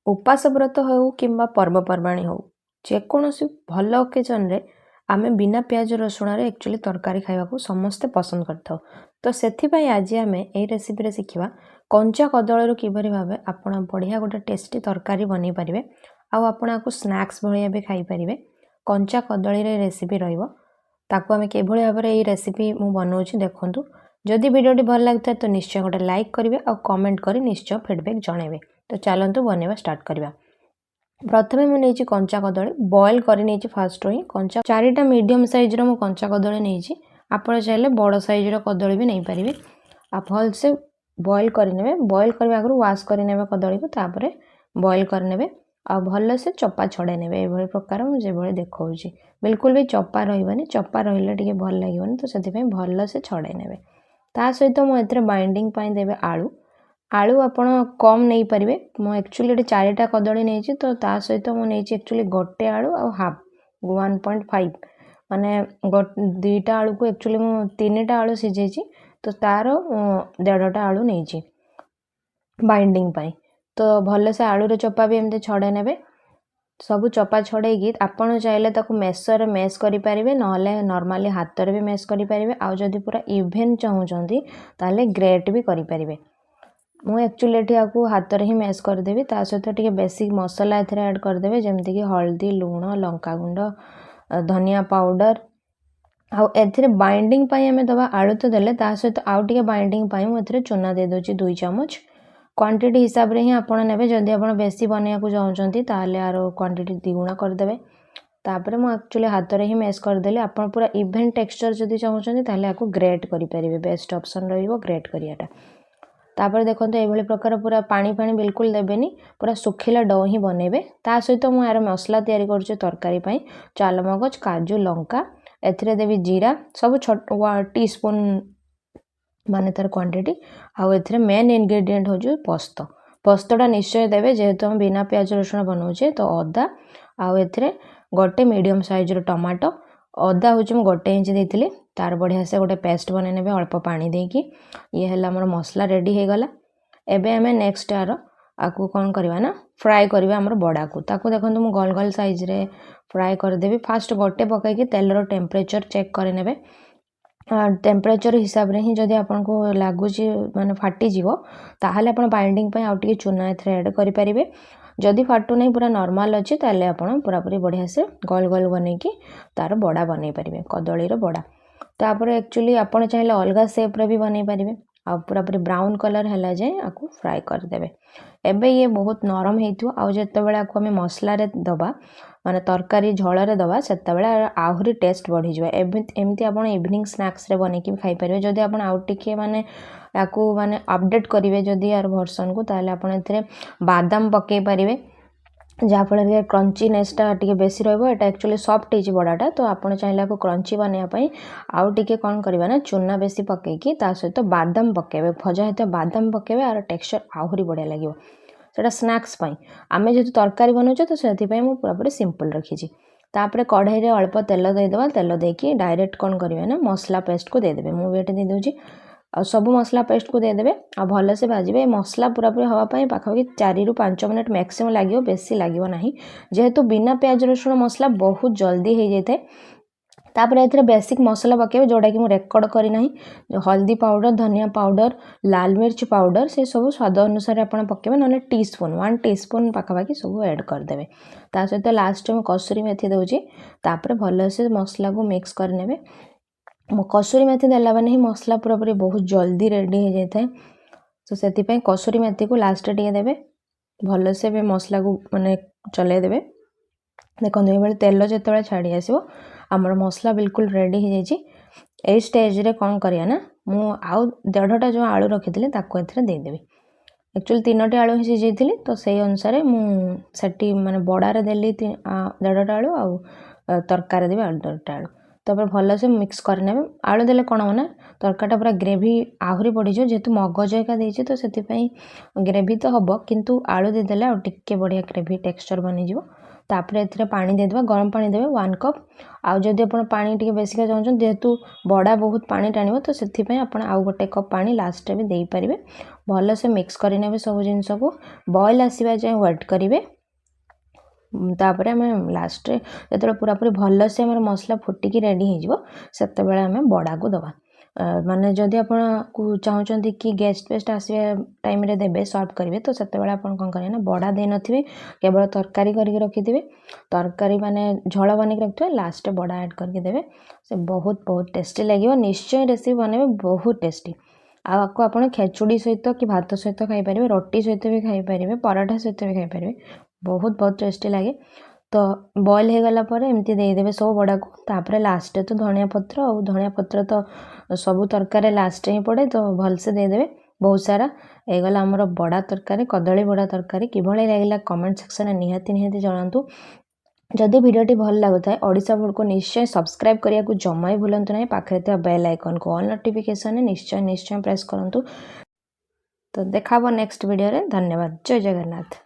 उपास व्रत हो कि पर्वपर्वाणी हो जेकोसी भल ओकेजन आमे बिना प्याज रसुण एक्चुअली तरकारी खावा को समस्ते पसंद करथाउ। तो से आज आम ये रेसिपी शिखा कंचा कदली किभली भाव आप बढ़िया गोटे टेस्टी तरकारी बन पारे आपको स्नैक्स भाया भी खाईपारे। कंचा कदली रेसिपी रही भाव ये रेसिपी मु बनाऊँ देखूँ। जदि वीडियोटी भल लगे तो निश्चय गोटे लाइक करेंगे और कमेंट कर निश्चय फीडबैक जनइबे। तो चलतु बनवा स्टार्ट करवा। प्रथमे मुझे कंचा कदली बॉयल कर फास्ट ही कंचा 4टा मीडियम साइज रो कंचा कदली नहीं आप चाहिए बड़ साइज कदली भी नहीं पारे। आप भल से बॉयल करने बॉयल करने आगे वाश करने कदली को तापर बॉयल करने आ भल से चपा छड़े ने ये प्रकार मुझे देखा बिल्कुल भी चपा रही चपा रही भल लगे तो से भल से छड़े ने ता सहित मुझे बाइंडिंग देवे आलू आलू आपण कम नहीं पारे। मु एक्चुअली 4टा कदली नहीं तो ता सहित मुझे एक्चुअली गोटे आलू आ हाफ 1.5 माने 2टा आलू को एक्चुअली मु 3टा आलू सीझे तो तार 1.5टा आलू नहीं बाइंडिंग पाई। तो भल से आलू रे चपा भी एमते छड़े ने सब चपा छड़ेगी आपड़ चाहिए ताको मेसर मेस करें ना नॉर्मली हाथ रे भी मेस करें आउ जदि पूरा इवेन चाहूँगी ताले ग्रेट भी करें। मु एक्चुअली ये हाथ में ही मेस करदेवी ता सहित टे बेसिक मसला एथरे ऐड करदेवे जमती कि हल्दी लुण लंका गुंड धनिया पाउडर आउ एथरे बाइंडिंग पाई हमें दबा आलू तो देले ता सहित आउ टे बाइंडिंग पाई मु एथरे चूना दे दोची 2 चम्मच क्वांटिटी हिसाब रे ही आपण नेबे। जदि आपण बेसी बनिया को चाहउचंती ताले आरो क्वांटिटी द्विगुणा करदेवे। तापर मु एक्चुअली हाथ में ही मेस करदेले आपण पूरा इवेन टेक्सचर जदि चाहउचंती ताले आको ग्रेट करि परिबे बेस्ट ऑप्शन रहिबो ग्रेट करियाटा। तापर देखो ये प्रकार पूरा पानी पानी बिल्कुल देवेनि पूरा सुखिला डो ही बनइबे। ता सहित मु यार मसला तैयारी करछु तरकारी पई चालमगज काजू लंका एथरे देवी जीरा सब टीस्पून माने तार क्वांटिटी आउ एथरे मेन इंग्रेडिएंट हो पोस्त पोस्तटा निश्चय देवे जेहेतु हम बिना प्याज रसुण बनाऊे। तो अदा आउ एथरे गोटे मीडियम साइज रो टमाटो अदा हूँ मुझे 1 इंच देती तार बढ़िया से गोटे पेस्ट बनने अल्प पानी देकी ये है मोर मसला रेडी हो गला। एबे हमें नेक्स्ट यार आपको कौन करवा ना फ्राए करवा आम बड़ा को ताको देखो मुझे गोल गोल साइज रे फ्राए करदेवी। फास्ट गोटे पकईकी तेलर टेम्परेचर चेक करे टेम्परेचर हिसाब रे ही जदि आपन को लगुच माने फाटी ताहले आपण बाइंडिंग आउ टिके चूना एथरे ऐड करि परिबे। जदि फाटू नहीं पूरा नॉर्मल अच्छी ताले आपण पूरापूरी बढ़िया से गोल गोल बने कि तार बड़ा बन पारे कदली बड़ा। तापर एक्चुअली आपड़ चाहिए अलग सेप रे भी बन पारे आ पूरापूरी ब्राउन कलर है जाए आपको फ्राए करदेवे। एबे ये बहुत नरम हो आते आपको आम मसला दबा माने तरकारी झल दबा से आहरी टेस्ट बढ़ी एमती आप इवनिंग स्नैक्स रे बन कि खाई पारे। जदि आप आउ टिके माने याकू माने अपडेट करेंगे जदि यार वर्सन को ताले आपण एथरे बादाम पकई पारे जहाँफल क्रंचीनेसटा टी बेसी रहा एक्चुअली सॉफ्ट हो बड़ाटा। तो आपड़ चाहिए आपको क्रंची बनवाई आउ टे कौन करवा ना चूना बेसी पकईकी सहित बादाम पकेबे भजा होता बादाम पकेबे आर टेक्सचर आहरी बढ़िया लगे सेटा स्नैक्स आम जेहतु तरकारी बनाऊे तो से पूरापूरी सिंपल रखी। तापर कढ़ाई रे अल्प तेल देदेबा तेल देकी डायरेक्ट कौन करवा ना मसला पेस्ट को देदेबे मु भी दे दूँ आ सब मसला पेस्ट को देदेबे आ भल से भाजबे। मसला पूरापूरी हवापाई पाखापाखि 4 ରୁ 5 मिनट मैक्सिमम लगे बेसी लगे ना जेहेतु बिना प्याज रसुण मसला बहुत जल्दी हो जाए। तापर एथरे बेसिक मसला पकेबे जोड़ा कि मु रेकर्ड करना हल्दी पाउडर धनिया पाउडर लाल मिर्च पाउडर से सब स्वाद अनुसार आपन पकेबे ना टीस्पून 1 टीस्पून पाखापाखि सब ऐड करदेबे। ता सहित लास्ट में कसूरी मेथी दूची तापर भल से मसला को मिक्स करने कसूरी मेथी देला ही मसला पूरापूरी बहुत जल्दी रेडी हो जाए। तो से कसूरी मेथी को लास्ट टे देवे भल से भी मसला को माने चले देवे। देखो ये तेल जो छाड़ी आसो आमर मसला बिल्कुल रेडी हो जाए। स्टेज रे कौन करिया ना मु आउ 1.5टा जो आलू रखी एथरे देदेवी। एक्चुअली 3टी आलू ही सीझी तो से अनुसार मुझे माने बड़ारे देली 1.5टा आलू आउ तरकारी देवी 1.5टा आलू तापर भलसे मिक्स करने आलू देले कौन हम ना तरकारीटा पूरा ग्रेवी आहरी बढ़ीज जेहेतु मगज एका देती तो से ग्रेवी तो हम किंतु आलू देदेले आ टिके बढ़िया ग्रेवी टेक्सचर बनीज तापर ए पानी देदेबा गरम पानी देवे 1 कप आदि आप पानी टी बेसिका चाहते जेहेतु बड़ा बहुत पानी टाण तो से आउ गोटे कप पानी लास्ट भी दे पारे भलसे मिक्स करने सब जिनस को बॉयल आसवा जाए वेट करेंगे तापर आम लास्ट जो पूरापूरी भलसे आम मसला फुटिकी रेडी हो आम बड़ा को दबा माने जदि आपको चाहते कि गेस्ट पेस्ट आसवा टाइम रे देबे सर्व करेंगे तो से कौन करेंगे ना बड़ा दे नथिबे केवल तरकारी करके रखिथे तरकारी माने झोल बन के रखिथे लास्ट बड़ा ऐड करके देबे से बहुत बहुत टेस्टी लगे निश्चय रेसिपी बनइबे बहुत टेस्टी आपको आप खेचुड़ी सहित कि भात सहित खाई पारे रोटी सहित भी खाई पारे पराठा सहित भी खाई पारे बहुत बहुत टेस्टी लगे तो बॉयल हो गला पर एमती देदेवे सब बड़ा को तापर लास्ट तो धनिया पत्र और धनिया पत्र तो सबू तरकारी लास्ट ही पड़े तो भलसे देदेवे बहुत सारा एगला आमर बड़ा तरकारी कदली बड़ा तरकारी किभली लगे कमेंट सेक्शन में निहाती जनातु जदि भिडियोटी भल लगुए ओडिशा फूड को निश्चय सब्सक्राइब करने को जमा ही भूलु ना पाखे बेल आइकन को ऑल नोटिफिकेशन निश्चय प्रेस करूँ तो देखा नेक्स्ट वीडियो रे धन्यवाद जय जगन्नाथ।